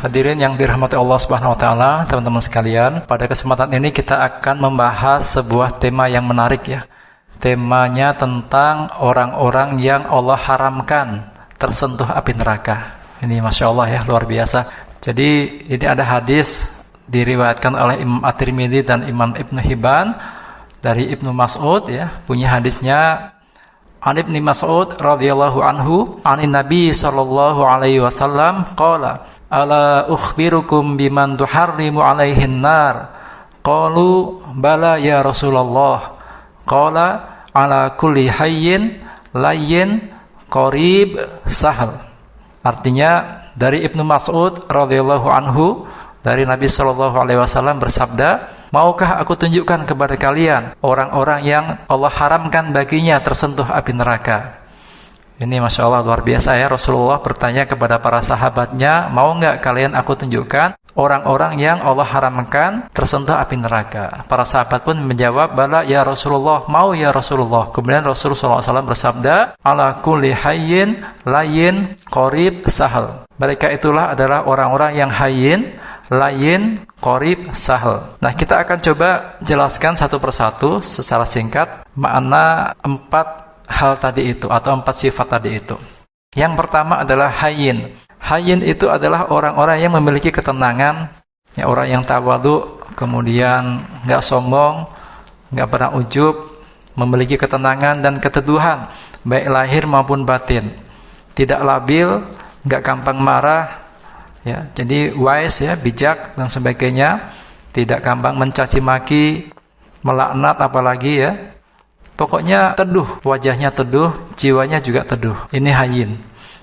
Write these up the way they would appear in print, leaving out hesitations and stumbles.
Hadirin yang dirahmati Allah Subhanahu wa taala, teman-teman sekalian, pada kesempatan ini kita akan membahas sebuah tema yang menarik ya. Temanya tentang orang-orang yang Allah haramkan tersentuh api neraka. Ini Masya Allah ya, luar biasa. Jadi ini ada hadis diriwayatkan oleh Imam At-Tirmidzi dan Imam Ibnu Hibban dari Ibnu Mas'ud ya. Punya hadisnya An Ibnu Mas'ud radhiyallahu anhu, anin Nabi sallallahu alaihi wasallam qala ala ukhbirukum biman tuharrimu alaihin nar. Qalu bala ya Rasulullah. Qala ala kulli hayyin layyin qarib sahal. Artinya dari Ibnu Mas'ud radhiyallahu anhu, dari Nabi sallallahu alaihi wasallam bersabda, maukah aku tunjukkan kepada kalian orang-orang yang Allah haramkan baginya tersentuh api neraka? Ini Masya Allah luar biasa ya. Rasulullah bertanya kepada para sahabatnya, mau nggak kalian aku tunjukkan orang-orang yang Allah haramkan tersentuh api neraka? Para sahabat pun menjawab, bala ya Rasulullah, mau ya Rasulullah. Kemudian Rasulullah SAW bersabda, ala kulli hayyin layyin qarib sahal. Mereka itulah adalah orang-orang yang hayyin, layyin, qarib, sahal. Nah, kita akan coba jelaskan satu persatu secara singkat makna 4 hal tadi itu atau 4 sifat tadi itu. Yang pertama adalah hayyin. Hayyin itu adalah orang-orang yang memiliki ketenangan, ya, orang yang tawadhu, kemudian nggak sombong, nggak pernah ujub, memiliki ketenangan dan keteduhan baik lahir maupun batin. Tidak labil, nggak gampang marah, ya, jadi wise ya, bijak dan sebagainya, tidak gampang mencaci maki, melaknat apalagi ya. Pokoknya teduh, wajahnya teduh, jiwanya juga teduh. Ini hayyin.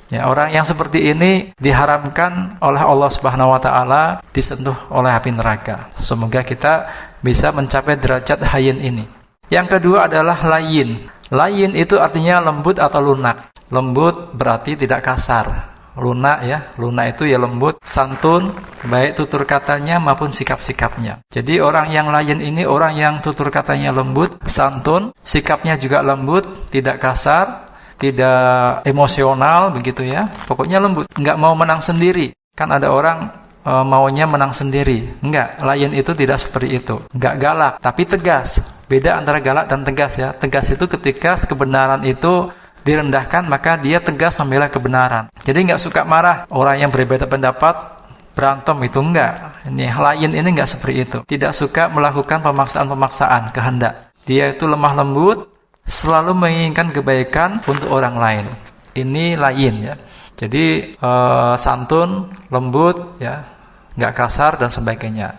Ya, orang yang seperti ini diharamkan oleh Allah Subhanahu wa taala disentuh oleh api neraka. Semoga kita bisa mencapai derajat hayyin ini. Yang kedua adalah layyin. Layyin itu artinya lembut atau lunak. Lembut berarti tidak kasar. Lunak ya, lunak itu ya lembut, santun, baik tutur katanya maupun sikap-sikapnya. Jadi orang yang layyin ini orang yang tutur katanya lembut, santun, sikapnya juga lembut, tidak kasar, tidak emosional begitu ya. Pokoknya lembut, nggak mau menang sendiri. Kan ada orang maunya menang sendiri. Enggak, layyin itu tidak seperti itu. Enggak galak, tapi tegas. Beda antara galak dan tegas ya. Tegas itu ketika kebenaran itu direndahkan, maka dia tegas membela kebenaran. Jadi nggak suka marah orang yang berbeda pendapat, berantem itu enggak. Ini layyin ini enggak seperti itu. Tidak suka melakukan pemaksaan-pemaksaan kehendak. Dia itu lemah lembut, selalu menginginkan kebaikan untuk orang lain. Ini layyin ya. Jadi santun, lembut ya, nggak kasar dan sebagainya.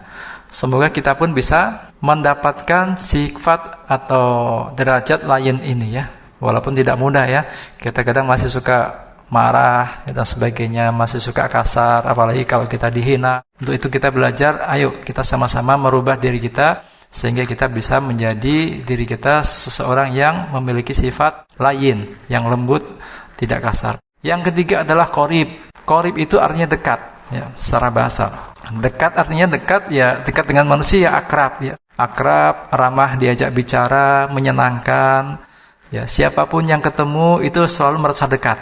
Semoga kita pun bisa mendapatkan sifat atau derajat layyin ini ya. Walaupun tidak mudah ya, kita kadang masih suka marah dan sebagainya, masih suka kasar, apalagi kalau kita dihina. Untuk itu kita belajar, ayo kita sama-sama merubah diri kita, sehingga kita bisa menjadi diri kita seseorang yang memiliki sifat layyin, yang lembut, tidak kasar. Yang ketiga adalah qarib. Qarib itu artinya dekat, ya, secara bahasa. Dekat artinya dekat, ya dekat dengan manusia, ya akrab, ya. Akrab, ramah, diajak bicara, menyenangkan. Ya, siapapun yang ketemu itu selalu merasa dekat.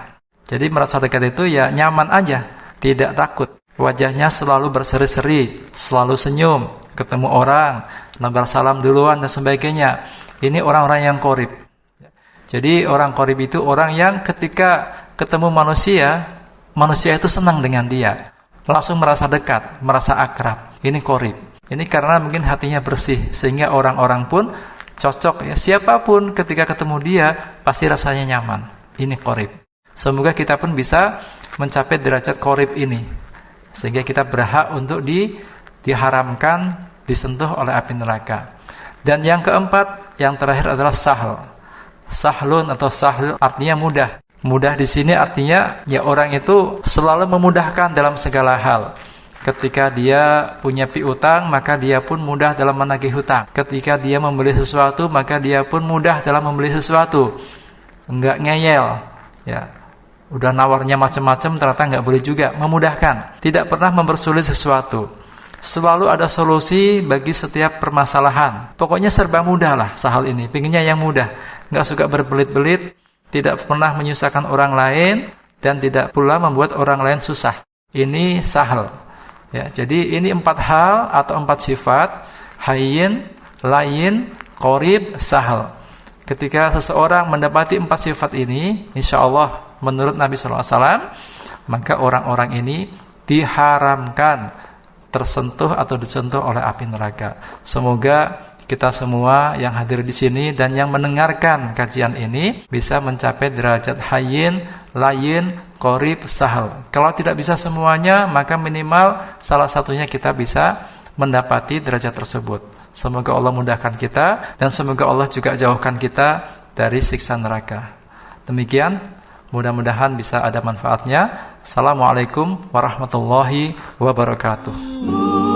Jadi merasa dekat itu ya nyaman aja, tidak takut. Wajahnya selalu berseri-seri, selalu senyum, ketemu orang, nebar salam duluan dan sebagainya. Ini orang-orang yang qarib. Jadi orang qarib itu orang yang ketika ketemu manusia, manusia itu senang dengan dia. Langsung merasa dekat, merasa akrab. Ini qarib. Ini karena mungkin hatinya bersih, sehingga orang-orang pun cocok ya, siapapun ketika ketemu dia pasti rasanya nyaman. Ini qarib. Semoga kita pun bisa mencapai derajat qarib ini, sehingga kita berhak untuk diharamkan disentuh oleh api neraka. Dan yang keempat, yang terakhir adalah sahal. Sahlun atau sahl artinya mudah. Mudah di sini artinya ya orang itu selalu memudahkan dalam segala hal. Ketika dia punya piutang, maka dia pun mudah dalam menagih hutang. Ketika dia membeli sesuatu, maka dia pun mudah dalam membeli sesuatu. Enggak ngeyel, ya. Udah nawarnya macam-macam, ternyata enggak boleh juga. Memudahkan, tidak pernah mempersulit sesuatu. Selalu ada solusi bagi setiap permasalahan. Pokoknya serba mudah lah sahal ini. Pengennya yang mudah, enggak suka berbelit-belit, tidak pernah menyusahkan orang lain, dan tidak pula membuat orang lain susah. Ini sahal. Ya, jadi ini 4 hal atau 4 sifat: hayyin, layyin, qorib, sahal. Ketika seseorang mendapati 4 sifat ini, insya Allah menurut Nabi SAW, maka orang-orang ini diharamkan tersentuh atau disentuh oleh api neraka. Semoga kita semua yang hadir di sini dan yang mendengarkan kajian ini bisa mencapai derajat hayyin, layyin, qorib, sahal. Kalau tidak bisa semuanya, maka minimal salah satunya kita bisa mendapati derajat tersebut. Semoga Allah mudahkan kita dan semoga Allah juga jauhkan kita dari siksa neraka. Demikian, mudah-mudahan bisa ada manfaatnya. Assalamualaikum warahmatullahi wabarakatuh.